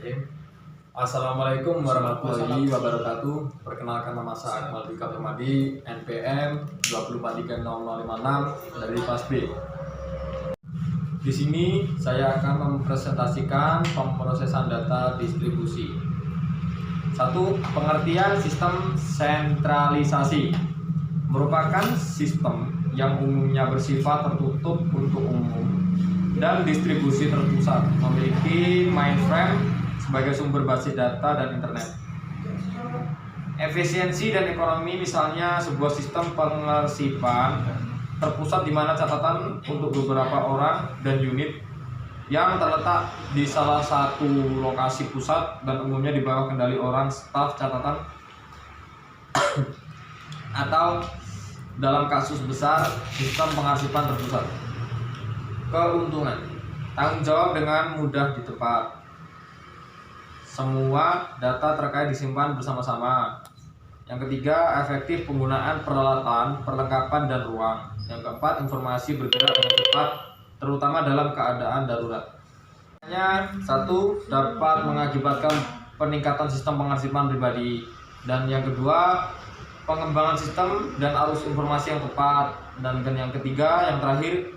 Bismillahirrahmanirrahim. Assalamualaikum warahmatullahi wabarakatuh. Perkenalkan, nama saya Akmal Bika Permadi, NPM 2430056 dari kelas B. Di sini saya akan mempresentasikan pemrosesan data distribusi. 1. Pengertian sistem sentralisasi merupakan sistem yang umumnya bersifat tertutup untuk umum dan distribusi terpusat, memiliki mainframe sebagai sumber basis data dan internet. Efisiensi dan ekonomi, misalnya sebuah sistem pengarsipan terpusat di mana catatan untuk beberapa orang dan unit yang terletak di salah satu lokasi pusat dan umumnya di bawah kendali orang staf catatan atau dalam kasus besar sistem pengarsipan terpusat. Keuntungan, tanggung jawab dengan mudah di tempat. Semua data terkait disimpan bersama-sama. Yang ketiga, efektif penggunaan peralatan, perlengkapan, dan ruang. Yang keempat, informasi bergerak dengan cepat, terutama dalam keadaan darurat. Satu, dapat mengakibatkan peningkatan sistem pengarsipan pribadi. Dan yang kedua, pengembangan sistem dan arus informasi yang tepat. Dan yang ketiga, yang terakhir,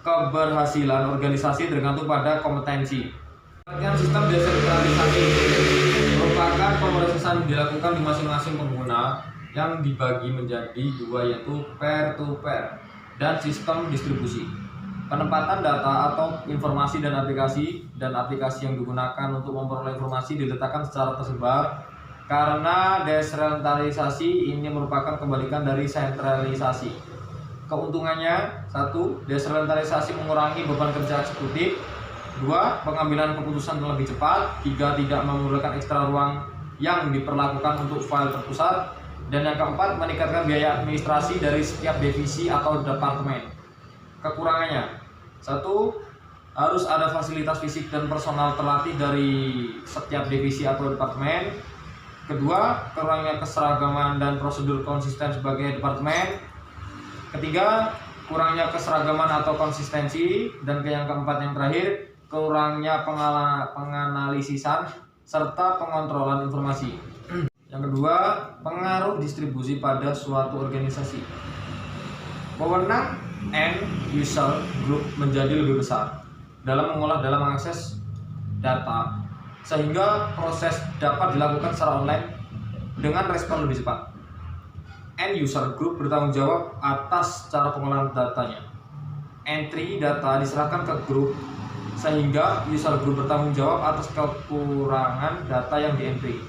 keberhasilan organisasi tergantung pada kompetensi. Sistem desentralisasi merupakan pemrosesan dilakukan di masing-masing pengguna yang dibagi menjadi dua, yaitu peer-to-peer dan sistem distribusi. Penempatan data atau informasi dan aplikasi yang digunakan untuk memperoleh informasi diletakkan secara tersebar. Karena desentralisasi ini merupakan kebalikan dari sentralisasi. Keuntungannya, 1. Desentralisasi mengurangi beban kerja eksekutif. 2. Pengambilan keputusan lebih cepat. 3. Tidak memerlukan ekstra ruang yang diperlakukan untuk file terpusat. Dan yang keempat, meningkatkan biaya administrasi dari setiap divisi atau departemen. Kekurangannya, 1. Harus ada fasilitas fisik dan personal terlatih dari setiap divisi atau departemen. Kedua, kurangnya keseragaman dan prosedur konsisten sebagai departemen. Ketiga, kurangnya keseragaman atau konsistensi. Dan yang keempat, yang terakhir, kurangnya penganalisisan serta pengontrolan informasi. Yang kedua, pengaruh distribusi pada suatu organisasi. Wewenang end user group menjadi lebih besar dalam mengolah dalam mengakses data, sehingga proses dapat dilakukan secara online dengan respon lebih cepat. End user group bertanggung jawab atas cara pengolahan datanya. Entry data diserahkan ke grup, sehingga user group bertanggung jawab atas kekurangan data yang di-entry.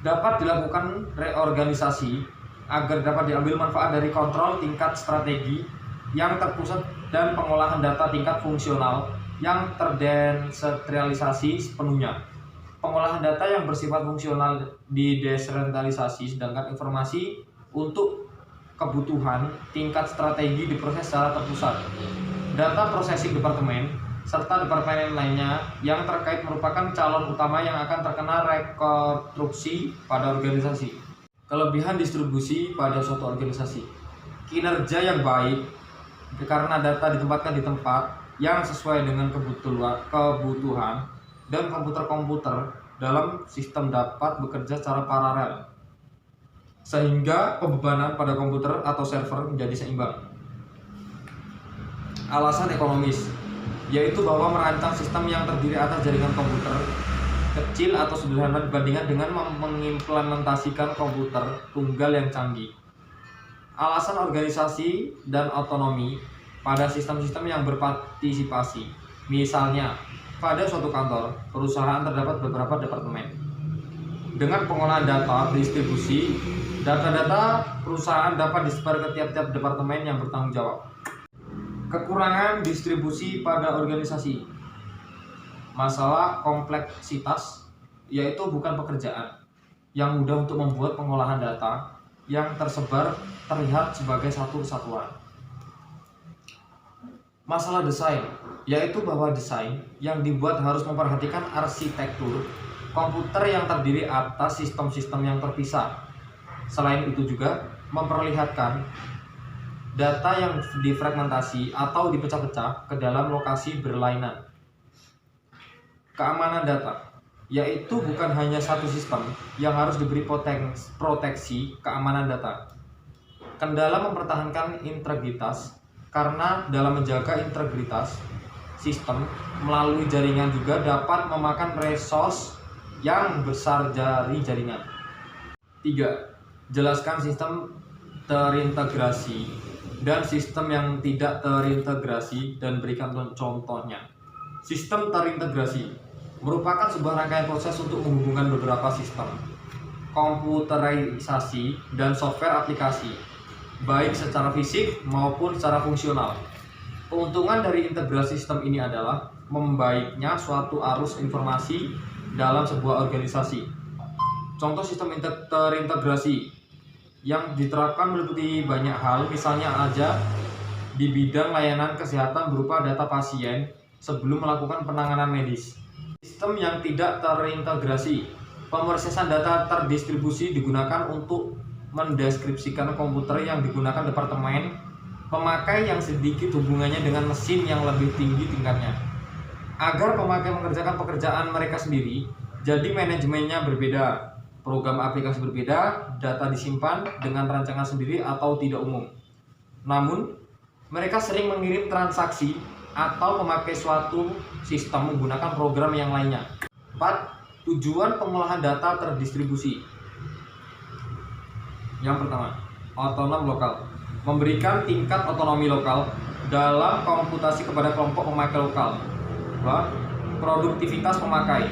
Dapat dilakukan reorganisasi agar dapat diambil manfaat dari kontrol tingkat strategi yang terpusat dan pengolahan data tingkat fungsional yang terdesentralisasi sepenuhnya. Pengolahan data yang bersifat fungsional didesentralisasi, sedangkan informasi untuk kebutuhan tingkat strategi diproses secara terpusat. Data processing departemen serta departemen lainnya yang terkait merupakan calon utama yang akan terkena rekonstruksi pada organisasi. Kelebihan distribusi pada suatu organisasi. Kinerja yang baik karena data ditempatkan di tempat yang sesuai dengan kebutuhan dan komputer-komputer dalam sistem dapat bekerja secara paralel, sehingga pembebanan pada komputer atau server menjadi seimbang. Alasan ekonomis, yaitu bahwa merancang sistem yang terdiri atas jaringan komputer kecil atau sederhana dibandingkan dengan mengimplementasikan komputer tunggal yang canggih. Alasan organisasi dan otonomi pada sistem-sistem yang berpartisipasi, misalnya pada suatu kantor, perusahaan terdapat beberapa departemen. Dengan pengolahan data distribusi, data-data perusahaan dapat disebar ke tiap-tiap departemen yang bertanggung jawab. Kekurangan distribusi pada organisasi. Masalah kompleksitas, yaitu bukan pekerjaan yang mudah untuk membuat pengolahan data yang tersebar terlihat sebagai satu kesatuan. Masalah desain, yaitu bahwa desain yang dibuat harus memperhatikan arsitektur komputer yang terdiri atas sistem-sistem yang terpisah. Selain itu juga memperlihatkan data yang difragmentasi atau dipecah-pecah ke dalam lokasi berlainan. Keamanan data, yaitu bukan hanya satu sistem yang harus diberi proteksi keamanan data. Kendala mempertahankan integritas, karena dalam menjaga integritas sistem melalui jaringan juga dapat memakan resource yang besar dari jaringan. 3. Jelaskan sistem terintegrasi dan sistem yang tidak terintegrasi dan berikan contohnya. Sistem terintegrasi merupakan sebuah rangkaian proses untuk menghubungkan beberapa sistem komputerisasi dan software aplikasi, baik secara fisik maupun secara fungsional. Keuntungan dari integrasi sistem ini adalah membaiknya suatu arus informasi dalam sebuah organisasi. Contoh sistem terintegrasi yang diterapkan meliputi banyak hal, misalnya aja di bidang layanan kesehatan berupa data pasien sebelum melakukan penanganan medis. Sistem yang tidak terintegrasi, pemrosesan data terdistribusi digunakan untuk mendeskripsikan komputer yang digunakan departemen pemakai yang sedikit hubungannya dengan mesin yang lebih tinggi tingkatnya. Agar pemakai mengerjakan pekerjaan mereka sendiri, jadi manajemennya berbeda, program aplikasi berbeda, data disimpan dengan rancangan sendiri atau tidak umum. Namun, mereka sering mengirim transaksi atau memakai suatu sistem menggunakan program yang lainnya. 4. Tujuan pengolahan data terdistribusi. Yang pertama, otonom lokal. Memberikan tingkat otonomi lokal dalam komputasi kepada kelompok pemakai lokal. 2. Produktivitas pemakai.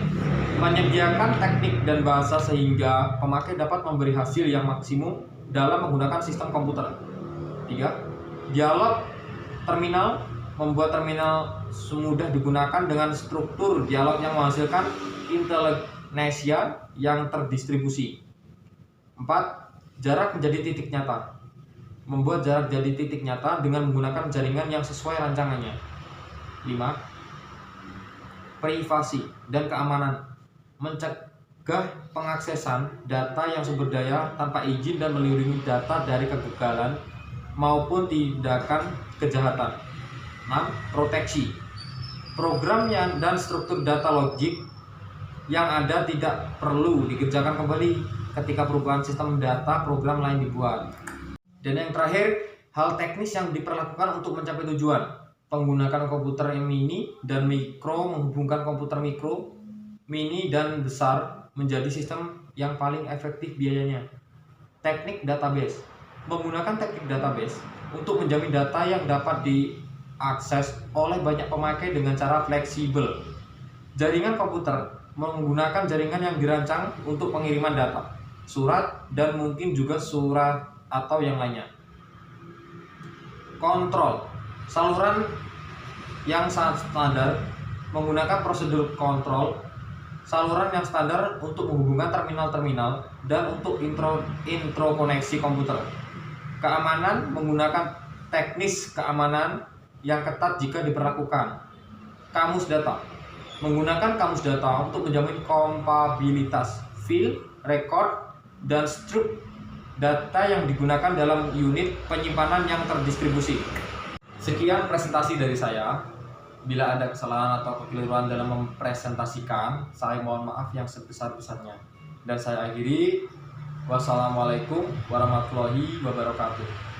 Menyediakan teknik dan bahasa sehingga pemakai dapat memberi hasil yang maksimum dalam menggunakan sistem komputer. 3. Dialog terminal. Membuat terminal semudah digunakan dengan struktur dialog yang menghasilkan intelijensia yang terdistribusi. 4. Jarak menjadi titik nyata. Membuat jarak jadi titik nyata dengan menggunakan jaringan yang sesuai rancangannya. 5. Privasi dan keamanan. Mencegah pengaksesan data yang sumber daya tanpa izin dan melindungi data dari kegagalan maupun tindakan kejahatan. 6. Proteksi. Program dan struktur data logik yang ada tidak perlu dikerjakan kembali ketika perubahan sistem data program lain dibuat. Dan yang terakhir, hal teknis yang diperlakukan untuk mencapai tujuan. Menggunakan komputer mini dan mikro, menghubungkan komputer mikro, mini dan besar menjadi sistem yang paling efektif biayanya. Teknik database. Menggunakan teknik database untuk menjamin data yang dapat diakses oleh banyak pemakai dengan cara fleksibel. Jaringan komputer menggunakan jaringan yang dirancang untuk pengiriman data, surat, dan mungkin juga surat atau yang lainnya. Kontrol. Saluran yang sangat standar menggunakan prosedur kontrol. Saluran yang standar untuk menghubungkan terminal-terminal dan untuk introkoneksi komputer. Keamanan menggunakan teknis keamanan yang ketat jika diperlakukan. Kamus data. Menggunakan kamus data untuk menjamin kompatibilitas file, record, dan struk data yang digunakan dalam unit penyimpanan yang terdistribusi. Sekian presentasi dari saya. Bila ada kesalahan atau kekeliruan dalam mempresentasikan, saya mohon maaf yang sebesar-besarnya. Dan saya akhiri. Wassalamualaikum warahmatullahi wabarakatuh.